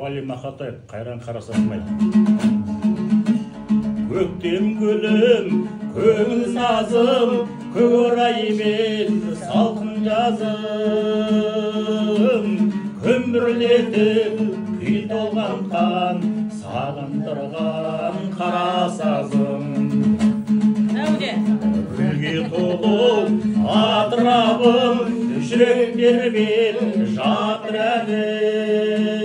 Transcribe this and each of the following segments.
мұғалим Мақатаев, қайран қарасатмай. Көктем гүлім, көңіл сазым, көкораймен салқын жазым. Көмірлетіп күй толған қан, сағындырған қара сазым. Гүлге толы атырабым, жүректермен жатыр әлім.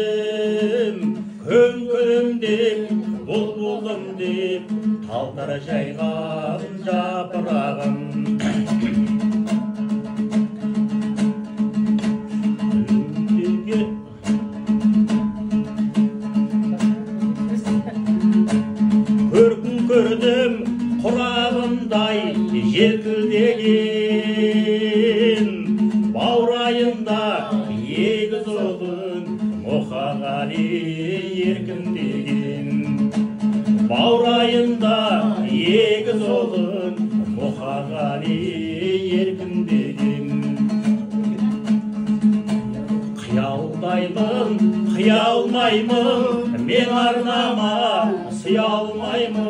Күн деп, бұлбұлым деп, талдары жайған жапырағым. Көркін көрдім құрағындай желкілдеген, баурайында егіз ұлын Мұқағали еркіндеген. Баурайында егіз ұлын Мұқағали еркіндеген. Қиялдаймын, қиялмаймын, мен арнама сыя алмаймын.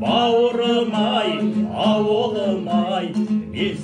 Бауырым-ай, ауылым-ай, мен